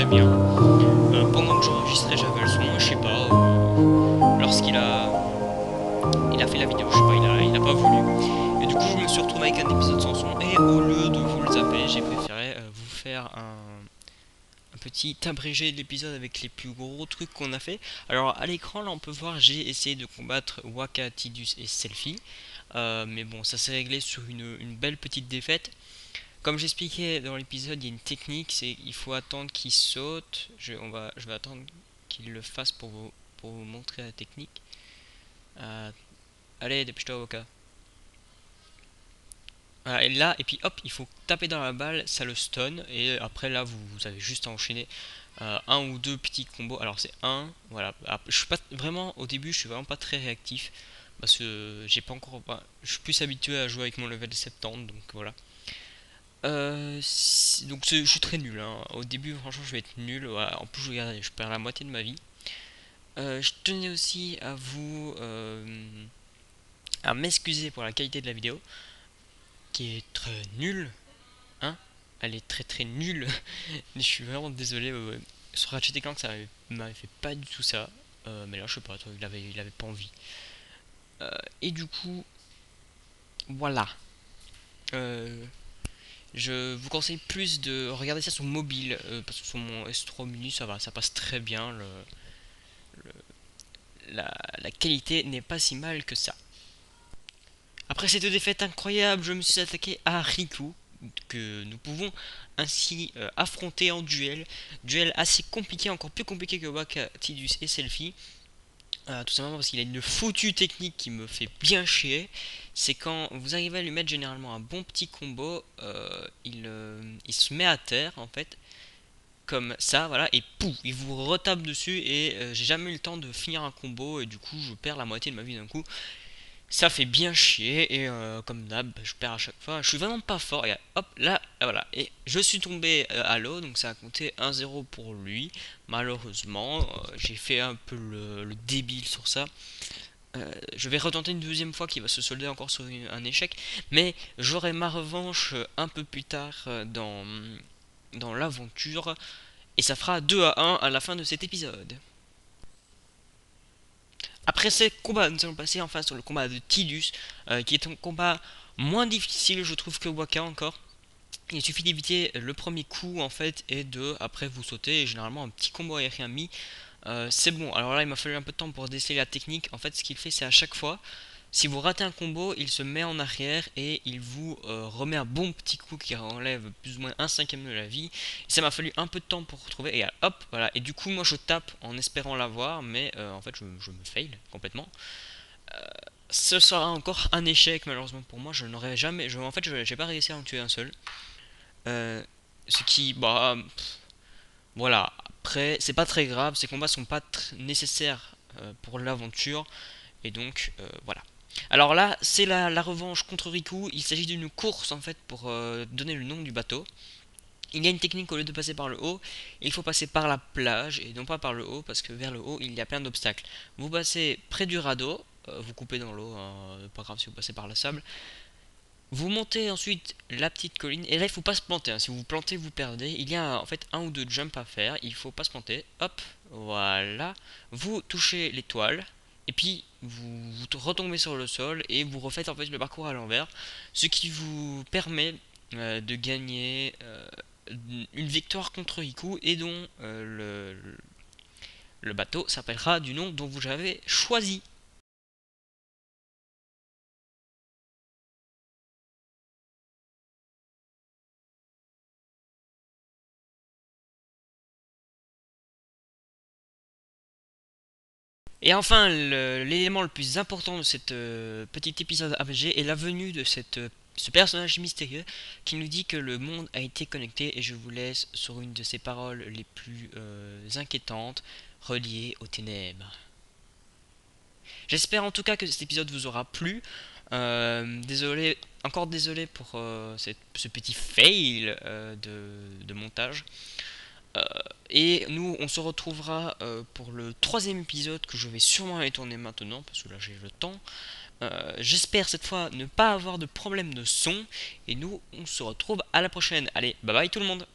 très bien. Pendant que j'enregistrais, j'avais le son, je sais pas, lorsqu'il a fait la vidéo, je sais pas, il a pas voulu. Et du coup, je me suis retrouvé avec un épisode sans son, et au lieu de vous le zapper, j'ai préféré vous faire un petit abrégé de l'épisode avec les plus gros trucs qu'on a fait. Alors à l'écran là on peut voir j'ai essayé de combattre Waka, Tidus et Selfie. Mais bon ça s'est réglé sur une belle petite défaite. Comme j'expliquais dans l'épisode, il y a une technique, c'est il faut attendre qu'il saute. Je vais attendre qu'il le fasse pour vous montrer la technique. Euh, Allez, dépêche-toi Waka. Voilà, et là, et puis hop, il faut taper dans la balle, ça le stun, et après là, vous avez juste à enchaîner un ou deux petits combos. Alors c'est un, voilà. Je suis pas vraiment, au début, je suis vraiment pas très réactif, parce que j'ai pas encore, je suis plus habitué à jouer avec mon level 70, donc voilà. Donc je suis très nul, hein. Au début, franchement, je vais être nul. Voilà. En plus, regardez, je perds la moitié de ma vie. Je tenais aussi à à m'excuser pour la qualité de la vidéo, qui est très nulle. Hein, elle est très très nulle. Je suis vraiment désolé. Sur Ratchet Clank, ça m'avait fait pas du tout ça. Mais là, je sais pas, toi, il avait pas envie. Et du coup, voilà. Euh, je vous conseille plus de regarder ça sur mobile. Parce que sur mon S3 mini, ça va, ça passe très bien. La qualité n'est pas si mal que ça. Après cette défaite incroyable, je me suis attaqué à Riku, que nous pouvons ainsi affronter en duel. Duel assez compliqué, encore plus compliqué que Waka, Tidus et Selfie. Tout simplement parce qu'il a une foutue technique qui me fait bien chier. C'est quand vous arrivez à lui mettre généralement un bon petit combo, il se met à terre en fait, comme ça, voilà, et pouf, il vous retape dessus et j'ai jamais eu le temps de finir un combo et du coup je perds la moitié de ma vie d'un coup. Ça fait bien chier et comme d'hab, je perds à chaque fois. Je suis vraiment pas fort. Et hop, là, voilà. Et je suis tombé à l'eau, donc ça a compté 1-0 pour lui. Malheureusement, j'ai fait un peu le débile sur ça. Je vais retenter une deuxième fois qui va se solder encore sur un échec. Mais j'aurai ma revanche un peu plus tard dans l'aventure. Et ça fera 2-1 à la fin de cet épisode. Après ce combat, nous allons passer enfin sur le combat de Tidus, qui est un combat moins difficile, je trouve, que Waka encore. Il suffit d'éviter le premier coup en fait et de après vous sautez et généralement un petit combo aérien mis, c'est bon. Alors là il m'a fallu un peu de temps pour déceler la technique. En fait ce qu'il fait c'est à chaque fois si vous ratez un combo, il se met en arrière et il vous remet un bon petit coup qui enlève plus ou moins un cinquième de la vie. Et ça m'a fallu un peu de temps pour retrouver et hop, voilà. Et du coup, moi je tape en espérant l'avoir, mais en fait je me fail complètement. Ce sera encore un échec malheureusement pour moi. Je n'aurais jamais, en fait, j'ai pas réussi à en tuer un seul. Euh, Ce qui, bah, voilà. Après, c'est pas très grave. Ces combats sont pas nécessaires pour l'aventure et donc voilà. Alors là, c'est la revanche contre Riku. Il s'agit d'une course en fait pour donner le nom du bateau. Il y a une technique au lieu de passer par le haut, il faut passer par la plage et non pas par le haut parce que vers le haut il y a plein d'obstacles. Vous passez près du radeau, vous coupez dans l'eau, hein, pas grave si vous passez par la sable. Vous montez ensuite la petite colline et là il faut pas se planter, hein. Si vous vous plantez vous perdez. Il y a en fait un ou deux jumps à faire, il faut pas se planter. Hop, voilà. Vous touchez l'étoile et puis vous retombez sur le sol et vous refaites en fait le parcours à l'envers, ce qui vous permet de gagner une victoire contre Riku et dont le bateau s'appellera du nom dont vous avez choisi. Et enfin, l'élément le plus important de cette petit épisode AVG est la venue de ce personnage mystérieux qui nous dit que le monde a été connecté et je vous laisse sur une de ces paroles les plus inquiétantes reliées aux ténèbres. J'espère en tout cas que cet épisode vous aura plu. Désolé, encore désolé pour ce petit fail de montage. Euh, et nous, on se retrouvera pour le troisième épisode que je vais sûrement aller tourner maintenant parce que là j'ai le temps. J'espère cette fois ne pas avoir de problème de son. Et nous, on se retrouve à la prochaine. Allez, bye bye tout le monde.